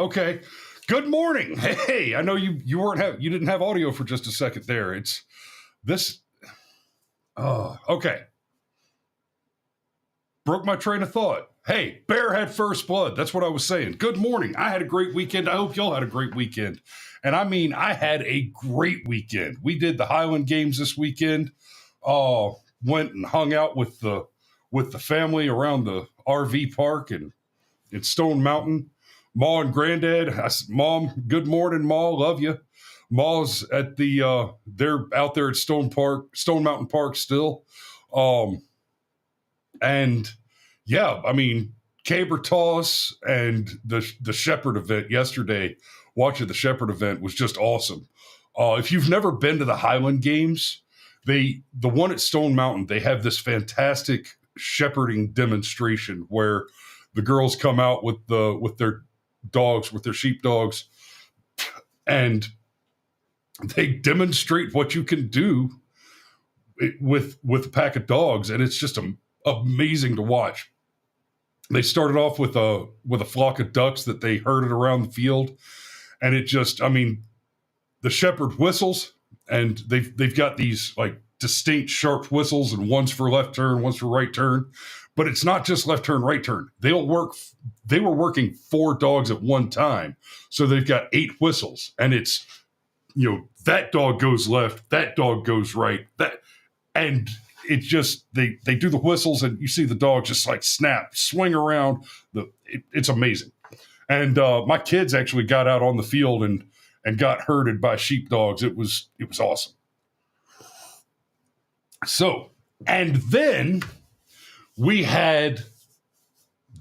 Okay. Good morning. Hey, I know you didn't have audio for just a second there. It's this. Oh, okay. Broke my train of thought. Hey, Bear had first blood. That's what I was saying. Good morning. I had a great weekend. I hope y'all had a great weekend. And I mean, I had a great weekend. We did the Highland Games this weekend. Went and hung out with the family around the RV park and in Stone Mountain. Ma and Granddad. I said, Mom, good morning, Ma. Love you. Ma's at they're out there at Stone Mountain Park still. And yeah, I mean, caber toss and the Shepherd event yesterday, watching the Shepherd event was just awesome. If you've never been to the Highland Games, the one at Stone Mountain, they have this fantastic shepherding demonstration where the girls come out with their dogs, with their sheep dogs, and they demonstrate what you can do with a pack of dogs, and it's just amazing to watch. They started off with a flock of ducks that they herded around the field, and it just, I mean, the shepherd whistles, and they've got these like distinct sharp whistles, and one's for left turn, one's for right turn. But it's not just left turn, right turn. They were working 4 dogs at one time. So they've got 8 whistles. And it's, that dog goes left, that dog goes right, and it just, they do the whistles and you see the dog just like snap, swing around. It's amazing. And my kids actually got out on the field and got herded by sheepdogs. It was awesome. So, and then we had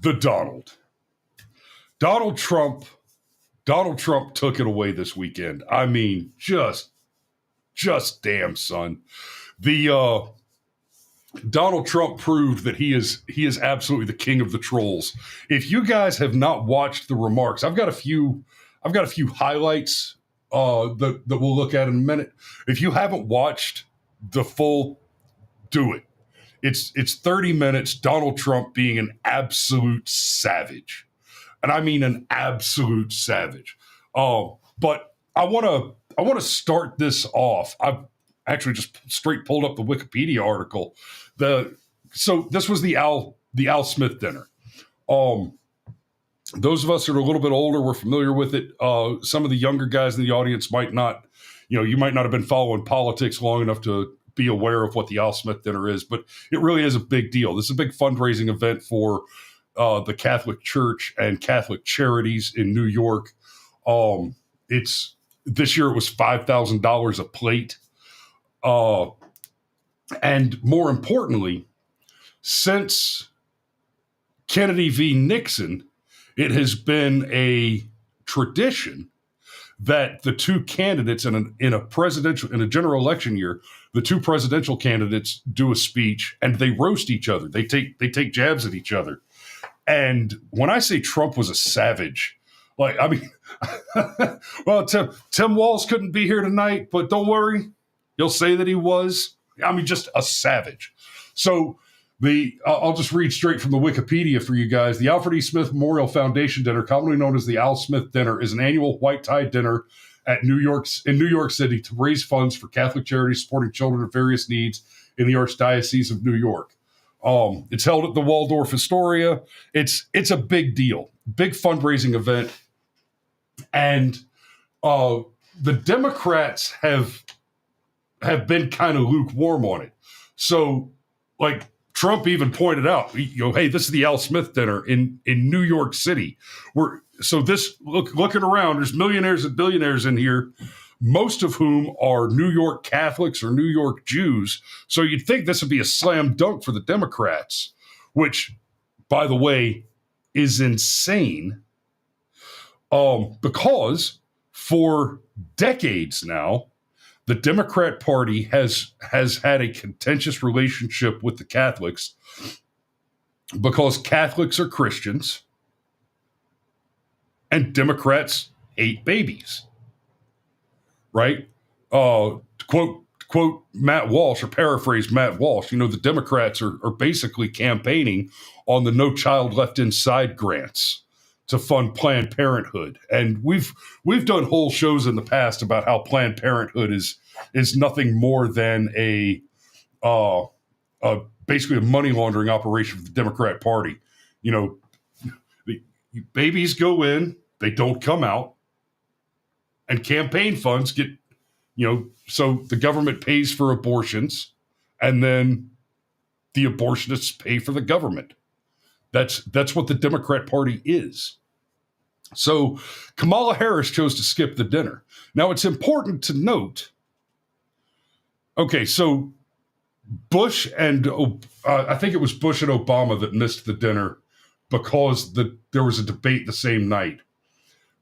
the Donald Trump took it away this weekend. I mean, just damn, son. The Donald Trump proved that he is absolutely the king of the trolls. If you guys have not watched the remarks, I've got a few highlights that we'll look at in a minute. If you haven't watched the full, do it. It's 30 minutes, Donald Trump being an absolute savage. And I mean an absolute savage. But I want to start this off. I've actually just straight pulled up the Wikipedia article. So this was the Al Smith dinner. Those of us that are a little bit older, we're familiar with it. Some of the younger guys in the audience might not, you might not have been following politics long enough to be aware of what the Al Smith dinner is, but it really is a big deal. This is a big fundraising event for the Catholic Church and Catholic charities in New York. This year it was $5,000 a plate. And more importantly, since Kennedy v. Nixon, it has been a tradition that the two candidates in a general election year, the two presidential candidates do a speech and they roast each other. They take jabs at each other. And when I say Trump was a savage, like, I mean, well, Tim Walz couldn't be here tonight, but don't worry, he'll say that he was. I mean, just a savage. So I'll just read straight from the Wikipedia for you guys. The Alfred E. Smith Memorial Foundation Dinner, commonly known as the Al Smith Dinner, is an annual white tie dinner in New York City to raise funds for Catholic charities supporting children of various needs in the Archdiocese of New York. It's held at the Waldorf Astoria. It's a big deal, big fundraising event, and the Democrats have been kind of lukewarm on it. So, like Trump even pointed out, hey, this is the Al Smith dinner in New York City. Looking around, there's millionaires and billionaires in here, most of whom are New York Catholics or New York Jews. So you'd think this would be a slam dunk for the Democrats, which, by the way, is insane. Because for decades now, the Democrat Party has had a contentious relationship with the Catholics because Catholics are Christians and Democrats hate babies. Right? Quote Matt Walsh, or paraphrase Matt Walsh, the Democrats are basically campaigning on the No Child Left Inside grants to fund Planned Parenthood. And we've done whole shows in the past about how Planned Parenthood is nothing more than basically a money laundering operation for the Democrat Party. The babies go in, they don't come out, and campaign funds get, so the government pays for abortions, and then the abortionists pay for the government. That's what the Democrat Party is. So Kamala Harris chose to skip the dinner. Now, it's important to note, okay, so Bush and I think it was Bush and Obama that missed the dinner because there was a debate the same night.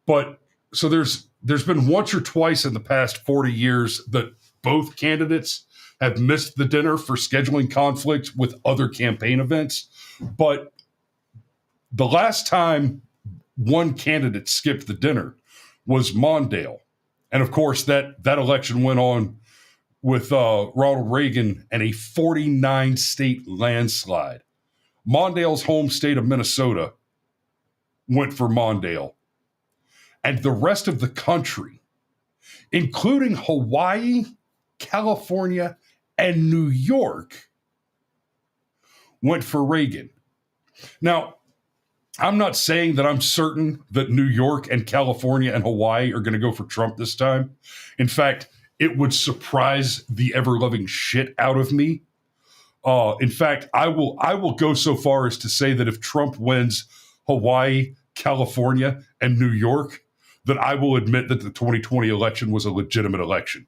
But so there's been once or twice in the past 40 years that both candidates have missed the dinner for scheduling conflict with other campaign events. But the last time one candidate skipped the dinner was Mondale. And of course, that election went on with Ronald Reagan and a 49-state landslide. Mondale's home state of Minnesota went for Mondale. And the rest of the country, including Hawaii, California, and New York, went for Reagan. Now, I'm not saying that I'm certain that New York and California and Hawaii are going to go for Trump this time. In fact, it would surprise the ever-loving shit out of me. In fact, I will go so far as to say that if Trump wins Hawaii, California, and New York, that I will admit that the 2020 election was a legitimate election.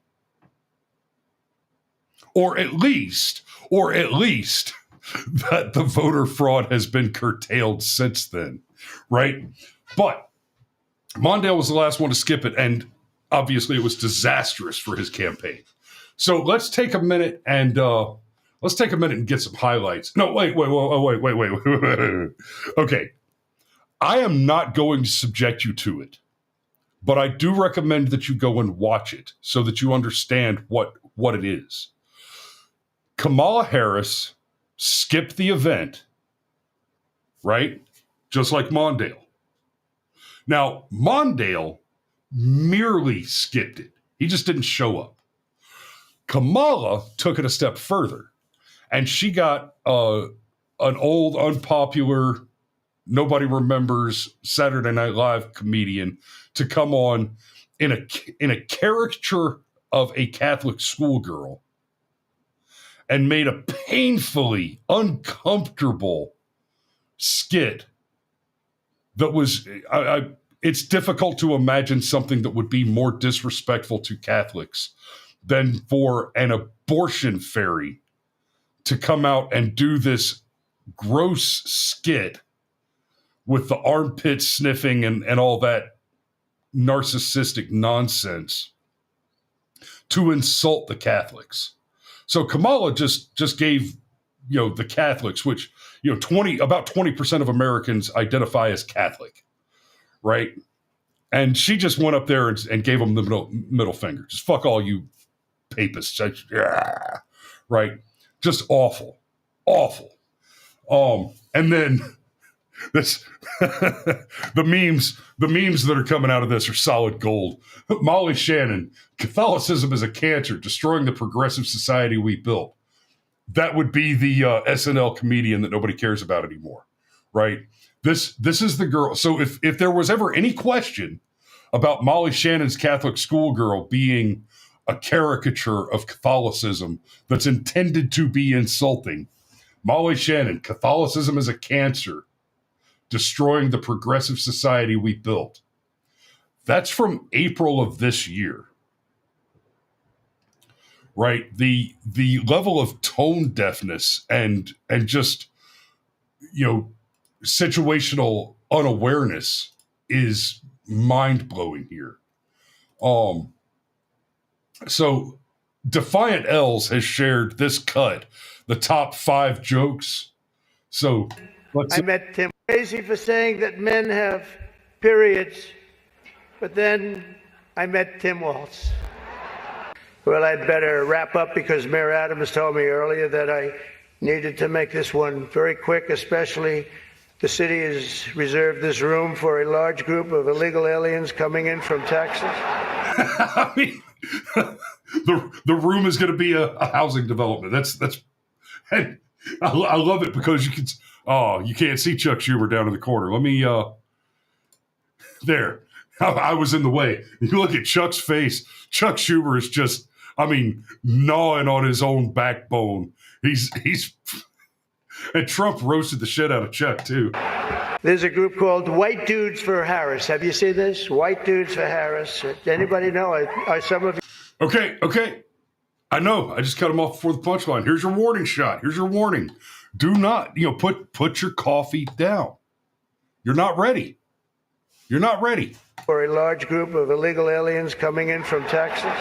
Or at least that the voter fraud has been curtailed since then, right? But Mondale was the last one to skip it, and obviously it was disastrous for his campaign. So let's take a minute and get some highlights. No, wait. Okay. I am not going to subject you to it, but I do recommend that you go and watch it so that you understand what it is. Kamala Harris skipped the event, right? Just like Mondale. Now, Mondale merely skipped it. He just didn't show up. Kamala took it a step further, and she got an old, unpopular, nobody remembers Saturday Night Live comedian to come on in a caricature of a Catholic schoolgirl and made a painfully uncomfortable skit that was, it's difficult to imagine something that would be more disrespectful to Catholics than for an abortion fairy to come out and do this gross skit with the armpit sniffing and all that narcissistic nonsense to insult the Catholics. So Kamala just gave, the Catholics, which, about 20% of Americans identify as Catholic, right? And she just went up there and gave them the middle finger. Just fuck all you papists. Right? Just awful. And then This the memes that are coming out of this are solid gold. Molly Shannon, Catholicism is a cancer, destroying the progressive society we built. That would be the SNL comedian that nobody cares about anymore, right? This is the girl. So if there was ever any question about Molly Shannon's Catholic schoolgirl being a caricature of Catholicism that's intended to be insulting, Molly Shannon, Catholicism is a cancer, destroying the progressive society we built. That's from April of this year. Right? The level of tone deafness and just, situational unawareness is mind-blowing here. So Defiant L's has shared this cut, the top 5 jokes. So I met Tim. Crazy for saying that men have periods, but then I met Tim Waltz. Well, I'd better wrap up because Mayor Adams told me earlier that I needed to make this one very quick, especially the city has reserved this room for a large group of illegal aliens coming in from Texas. I mean, the room is going to be a housing development. That's and I love it because you can't see Chuck Schumer down in the corner. Let me there. I was in the way. You look at Chuck's face. Chuck Schumer is just, gnawing on his own backbone. He's and Trump roasted the shit out of Chuck too. There's a group called White Dudes for Harris. Have you seen this? White Dudes for Harris. Anybody know? Are some of you? Okay. I know. I just cut him off before the punchline. Here's your warning shot. Here's your warning. Do not, put your coffee down. You're not ready. You're not ready. For a large group of illegal aliens coming in from Texas.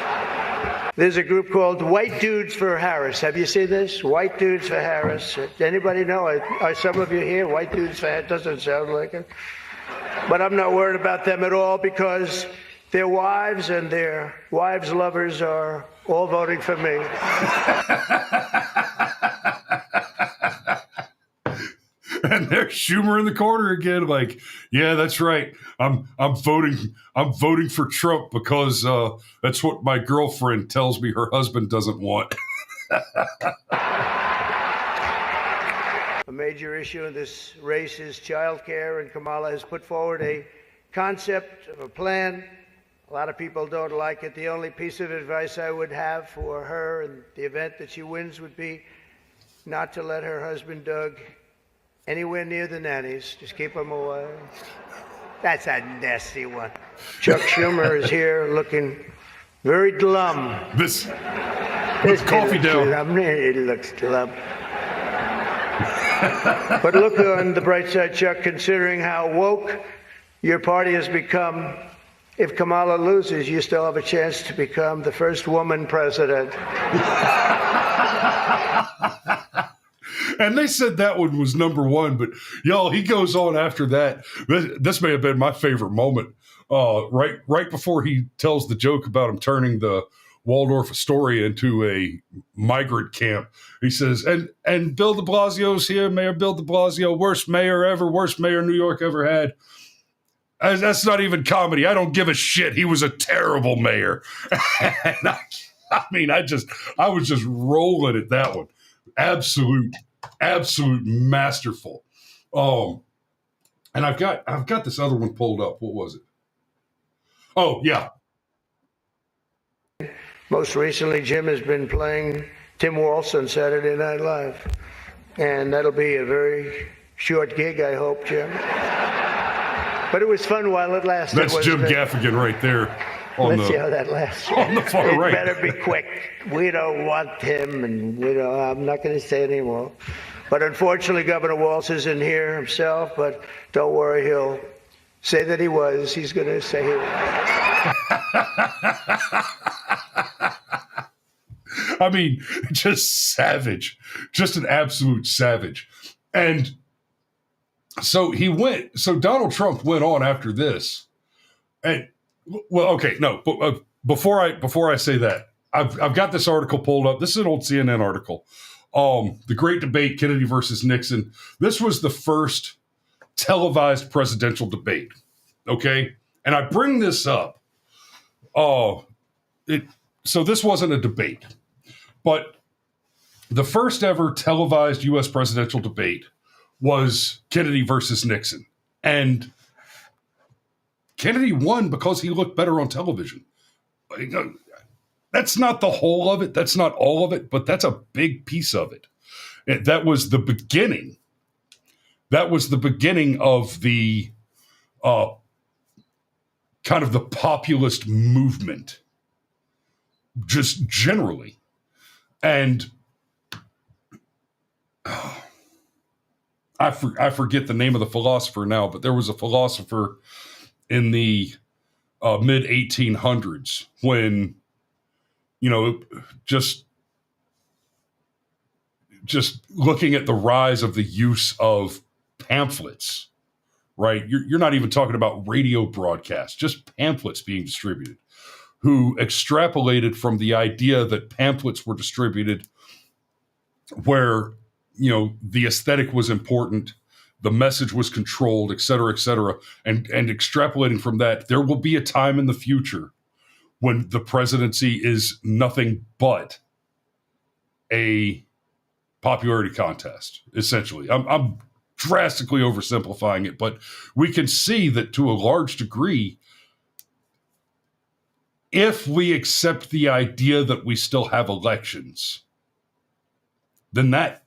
There's a group called White Dudes for Harris. Have you seen this? White Dudes for Harris. Anybody know? Are some of you here? White Dudes for Harris. Doesn't sound like it. But I'm not worried about them at all because their wives and their wives' lovers are all voting for me. And there's Schumer in the corner again, like, yeah, that's right. I'm voting for Trump because that's what my girlfriend tells me her husband doesn't want. A major issue in this race is child care, and Kamala has put forward a concept of a plan. A lot of people don't like it. The only piece of advice I would have for her in the event that she wins would be not to let her husband, Doug, anywhere near the nannies. Just keep them away. That's a nasty one. Chuck Schumer is here looking very glum. This coffee down. It looks glum. But look on the bright side, Chuck, considering how woke your party has become. If Kamala loses, you still have a chance to become the first woman president. And they said that one was number 1, but y'all, he goes on after that. This may have been my favorite moment. Right before he tells the joke about him turning the Waldorf Astoria into a migrant camp, he says, and Bill de Blasio's here, Mayor Bill de Blasio, worst mayor ever, worst mayor New York ever had. That's not even comedy. I don't give a shit. He was a terrible mayor. And I was just rolling at that one. Absolute masterful. And I've got this other one pulled up. What was it? Oh, yeah. Most recently, Jim has been playing Tim Waltz on Saturday Night Live. And that'll be a very short gig, I hope, Jim. But it was fun while it lasted. That's Jim Gaffigan right there. Let's see how that lasts. On the far right. It better be quick. We don't want him, and I'm not going to say anymore. But unfortunately, Governor Waltz isn't here himself, but don't worry, he'll say that he was. He's going to say he was. I mean, just savage. Just an absolute savage. And so Donald Trump went on after this. And, well, okay, no, but before I say that, I've got this article pulled up. This is an old CNN article. The Great Debate, Kennedy versus Nixon. This was the first televised presidential debate. Okay. And I bring this up. So this wasn't a debate, but the first ever televised U.S. presidential debate was Kennedy versus Nixon. And Kennedy won because he looked better on television. That's not the whole of it. That's not all of it, but that's a big piece of it. That was the beginning. That was the beginning of the kind of the populist movement, just generally. And I forget the name of the philosopher now, but there was a philosopher in the mid 1800s when, just looking at the rise of the use of pamphlets, right? You're not even talking about radio broadcasts, just pamphlets being distributed, who extrapolated from the idea that pamphlets were distributed where, the aesthetic was important, the message was controlled, et cetera, and extrapolating from that, there will be a time in the future when the presidency is nothing but a popularity contest, essentially. I'm drastically oversimplifying it, but we can see that to a large degree, if we accept the idea that we still have elections, then that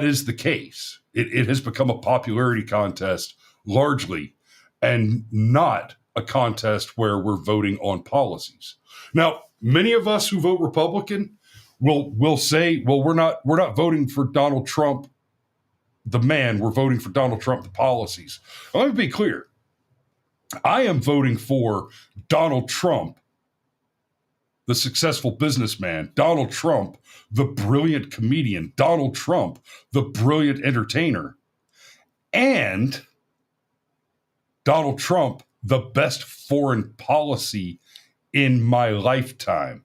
is the case. It has become a popularity contest largely, and not a contest where we're voting on policies. Now, many of us who vote Republican will say, well, we're not voting for Donald Trump, the man. We're voting for Donald Trump, the policies. Well, let me be clear. I am voting for Donald Trump, the successful businessman, Donald Trump, the brilliant comedian, Donald Trump, the brilliant entertainer, and Donald Trump, the best foreign policy in my lifetime.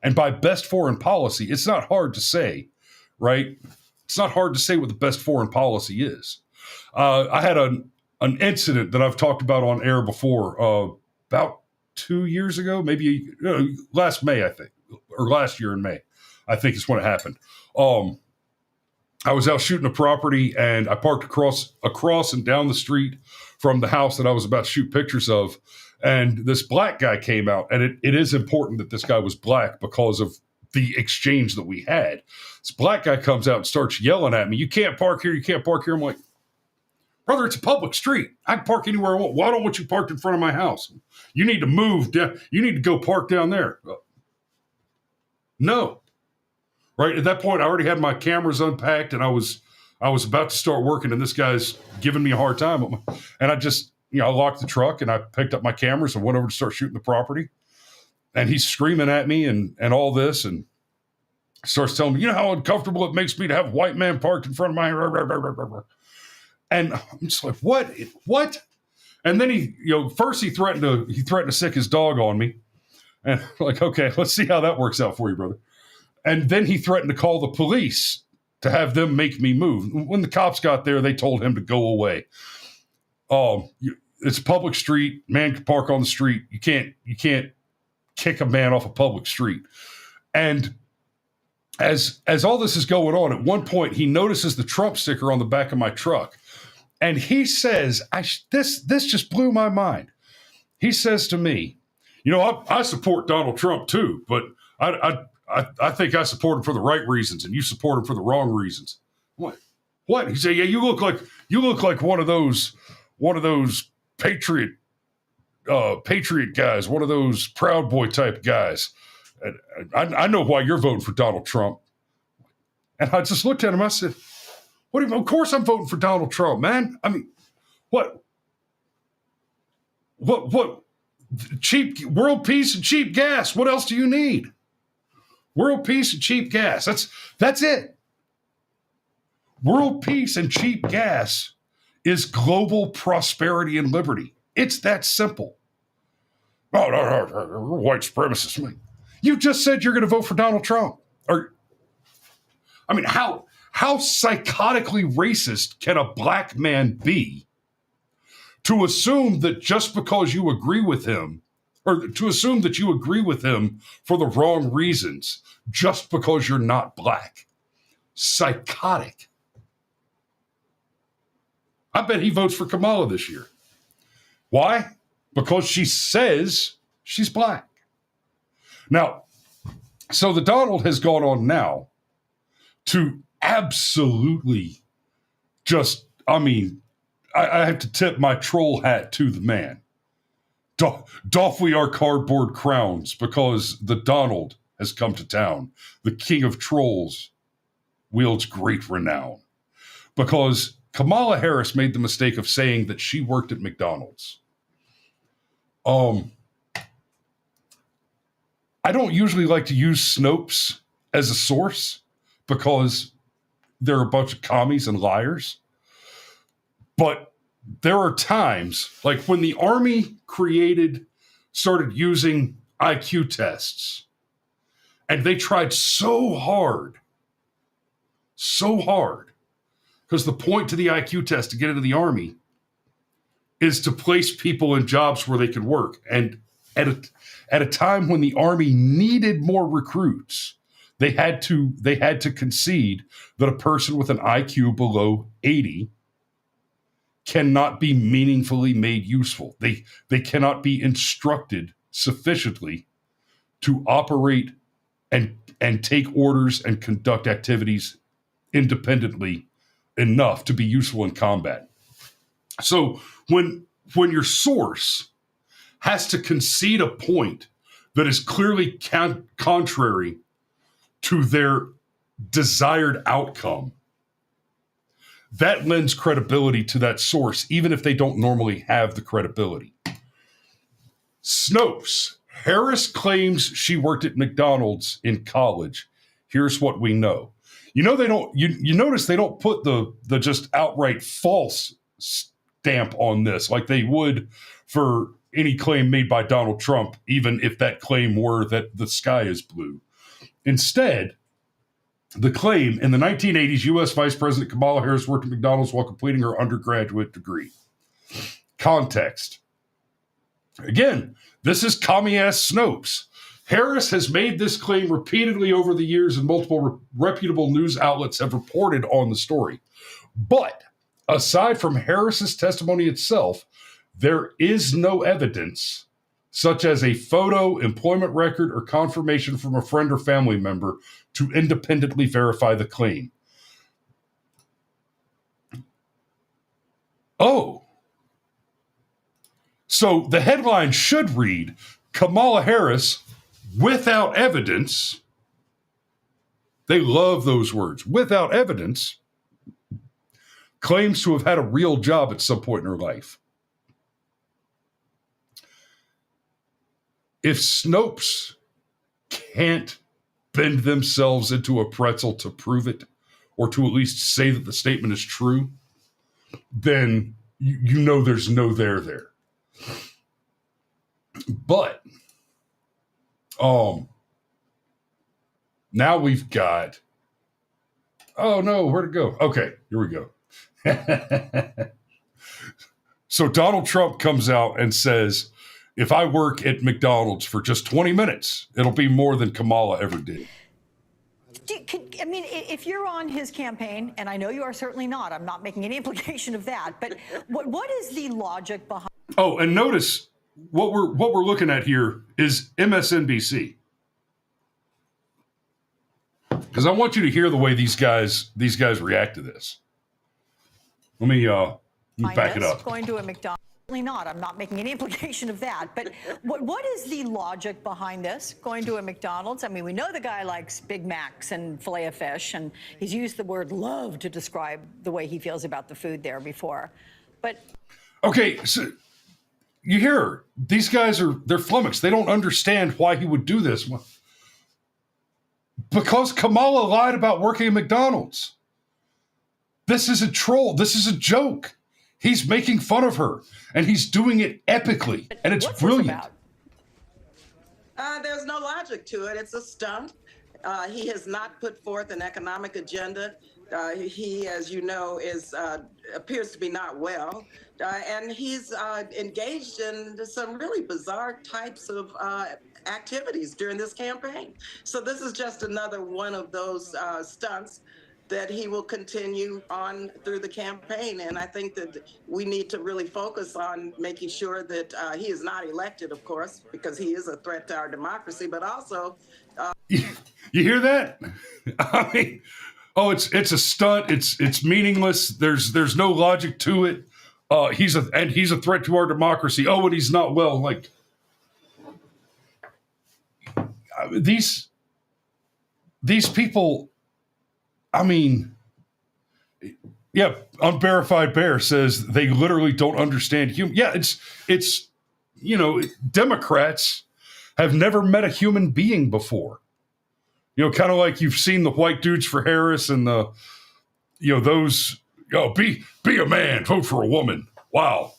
And by best foreign policy, it's not hard to say, right? It's not hard to say what the best foreign policy is. I had an incident that I've talked about on air before, about 2 years ago, maybe last May, I think, or last year in May, I think is when it happened. I was out shooting a property, and I parked across and down the street from the house that I was about to shoot pictures of. And this black guy came out, and it is important that this guy was black because of the exchange that we had. This black guy comes out and starts yelling at me, "You can't park here, you can't park here." I'm like, "Brother, it's a public street. I can park anywhere I want. Why don't you park in front of my house? You need to move. You need to go park down there." No. Right at that point, I already had my cameras unpacked, and I was about to start working, and this guy's giving me a hard time. And I just, I locked the truck, and I picked up my cameras and went over to start shooting the property. And he's screaming at me and all this, and starts telling me, "You know how uncomfortable it makes me to have a white man parked in front of my..." And I'm just like, what? And then he threatened to sick his dog on me. And I'm like, okay, let's see how that works out for you, brother. And then he threatened to call the police to have them make me move. When the cops got there, they told him to go away. It's a public street. Man can park on the street. You can't kick a man off a public street. And as all this is going on, at one point he notices the Trump sticker on the back of my truck, and he says, "This just blew my mind." He says to me, I support Donald Trump too, but I think I support him for the right reasons, and you support him for the wrong reasons." What? He said, "Yeah, you look like one of those patriot guys, one of those Proud Boy type guys. And I know why you're voting for Donald Trump." And I just looked at him. I said, "What do you mean? Of course I'm voting for Donald Trump, man. I mean, what? Cheap world peace and cheap gas. What else do you need? World peace and cheap gas. That's it. World peace and cheap gas is global prosperity and liberty. It's that simple." "Oh, no, white supremacists." You just said you're going to vote for Donald Trump. How How psychotically racist can a black man be to assume that just because you agree with him, or to assume that you agree with him for the wrong reasons, just because you're not black? Psychotic. I bet he votes for Kamala this year. Why? Because she says she's black. Now, so the Donald has gone on now to absolutely just, I mean, I have to tip my troll hat to the man. Doff we our cardboard crowns, because the Donald has come to town. The king of trolls wields great renown. Because Kamala Harris made the mistake of saying that she worked at McDonald's. I don't usually like to use Snopes as a source because they're a bunch of commies and liars. But there are times, like when the Army started using IQ tests, and they tried so hard, because the point to the IQ test to get into the Army is to place people in jobs where they can work. And at a time when the Army needed more recruits, they had to concede that a person with an IQ below 80 cannot be meaningfully made useful. They cannot be instructed sufficiently to operate and take orders and conduct activities independently enough to be useful in combat. So when your source has to concede a point that is clearly contrary to their desired outcome, that lends credibility to that source, even if they don't normally have the credibility. Snopes. Harris claims she worked at McDonald's in college. Here's what we know. You notice they don't put the just outright false stamp on this like they would for any claim made by Donald Trump, even if that claim were that the sky is blue. Instead, the claim: in the 1980s, U.S. Vice President Kamala Harris worked at McDonald's while completing her undergraduate degree. Context. Again, this is commie-ass Snopes. Harris has made this claim repeatedly over the years, and multiple reputable news outlets have reported on the story. But aside from Harris's testimony itself, there is no evidence, such as a photo, employment record, or confirmation from a friend or family member, to independently verify the claim. Oh. So the headline should read, Kamala Harris, without evidence. They love those words. Without evidence, claims to have had a real job at some point in her life. If Snopes can't bend themselves into a pretzel to prove it, or to at least say that the statement is true, then you know there's no there. But now we've got, oh no, where'd it go? Okay, here we go. So Donald Trump comes out and says, if I work at McDonald's for just 20 minutes, it'll be more than Kamala ever did. I mean, if you're on his campaign, and I know you are certainly not, I'm not making any implication of that, but what is the logic behind? Oh, and notice what we're looking at here is MSNBC. Because I want you to hear the way these guys react to this. Let me back it up. Going to a McDonald's. Certainly not. I'm not making any implication of that. But what is the logic behind this? Going to a McDonald's? I mean, we know the guy likes Big Macs and filet of fish, and he's used the word love to describe the way he feels about the food there before. But okay, so you hear these guys they're flummoxed. They don't understand why he would do this. Because Kamala lied about working at McDonald's. This is a troll. This is a joke. He's making fun of her, and he's doing it epically, and it's brilliant. There's no logic to it. It's a stunt. He has not put forth an economic agenda He, as you know, appears to be not well, and he's engaged in some really bizarre types of activities during this campaign. So this is just another one of those stunts that he will continue on through the campaign. And I think that we need to really focus on making sure that he is not elected, of course, because he is a threat to our democracy, but also. You hear that? I mean, oh, it's a stunt. It's meaningless. There's no logic to it. He's a threat to our democracy. Oh, and he's not well. Like these people. I mean, yeah. Unverified Bear says they literally don't understand human. Yeah, it's Democrats have never met a human being before. Kind of like you've seen the white dudes for Harris and the those. Be a man, vote for a woman. Wow,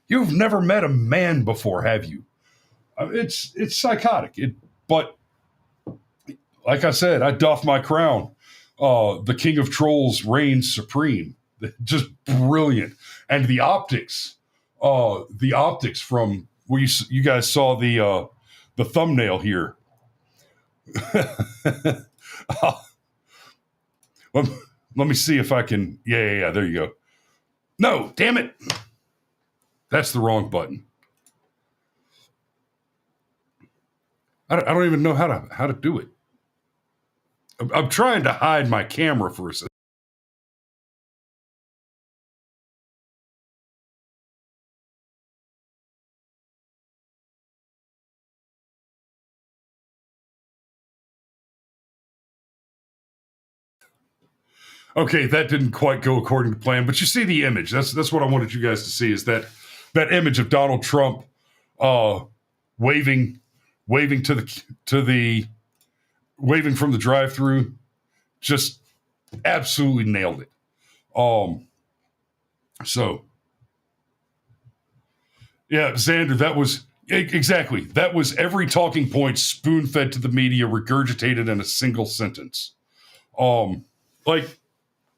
you've never met a man before, have you? It's psychotic. But like I said, I doff my crown. The King of Trolls reigns supreme. Just brilliant, and the optics from where you guys saw the thumbnail here. Let me see if I can. Yeah. There you go. No, damn it. That's the wrong button. I don't even know how to do it. I'm trying to hide my camera for a second. Okay, that didn't quite go according to plan, but you see the image. That's what I wanted you guys to see, is that image of Donald Trump waving waving from the drive-through. Just absolutely nailed it. So yeah, Xander, that was exactly, that was every talking point spoon-fed to the media, regurgitated in a single sentence. Like,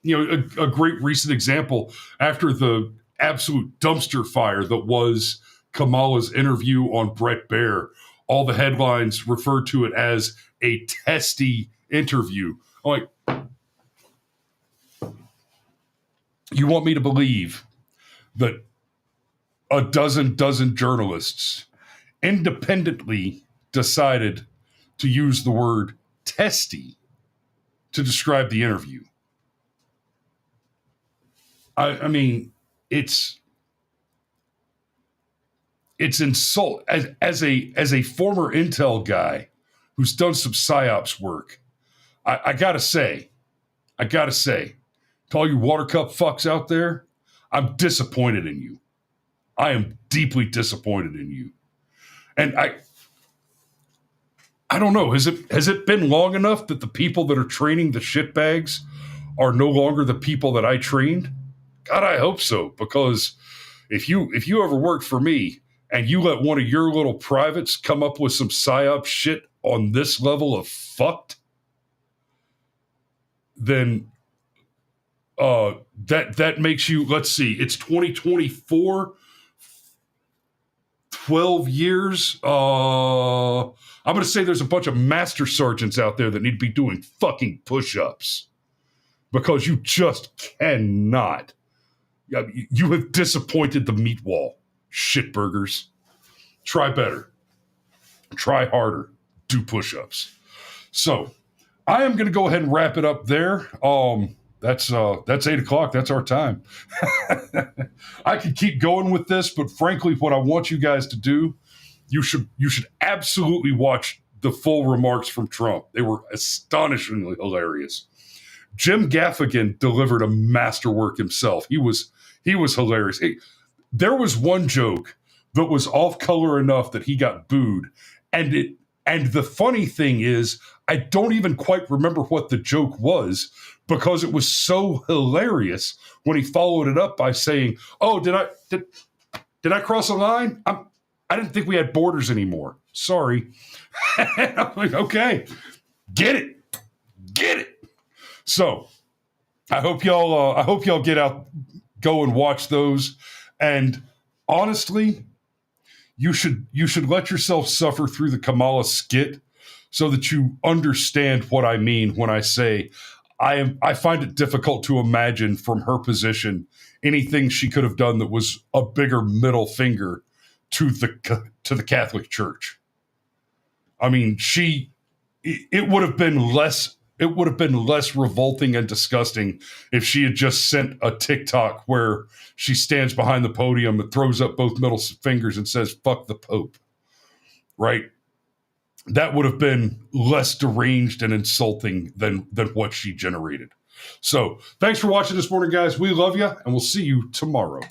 a great recent example after the absolute dumpster fire that was Kamala's interview on Brett Baer. All the headlines referred to it as a testy interview. I'm like, you want me to believe that a dozen journalists independently decided to use the word testy to describe the interview? I mean, it's insult as a former intel guy who's done some psyops work. I gotta say, to all you water cup fucks out there, I'm disappointed in you. I am deeply disappointed in you. And I don't know, has it been long enough that the people that are training the shitbags are no longer the people that I trained? God, I hope so, because if you ever worked for me and you let one of your little privates come up with some psyop shit on this level of fucked, then that makes you, let's see, it's 2024, 12 years. I'm going to say there's a bunch of master sergeants out there that need to be doing fucking push-ups, because you just cannot. You have disappointed the meat wall, shitburgers. Try better. Try harder. Do push-ups. So I am going to go ahead and wrap it up there. That's 8:00. That's our time. I could keep going with this, but frankly, what I want you guys to do, you should absolutely watch the full remarks from Trump. They were astonishingly hilarious. Jim Gaffigan delivered a masterwork himself. He was hilarious. There was one joke that was off color enough that he got booed, and the funny thing is, I don't even quite remember what the joke was, because it was so hilarious when he followed it up by saying, "Oh, did I cross a line? I didn't think we had borders anymore. Sorry." I'm like, okay, get it. So I hope y'all get out, go and watch those. And honestly, you should let yourself suffer through the Kamala skit so that you understand what I mean when I say I find it difficult to imagine from her position anything she could have done that was a bigger middle finger to the Catholic Church. I mean, it would have been less revolting and disgusting if she had just sent a TikTok where she stands behind the podium and throws up both middle fingers and says, "Fuck the Pope." Right? That would have been less deranged and insulting than what she generated. So thanks for watching this morning, guys. We love you, and we'll see you tomorrow.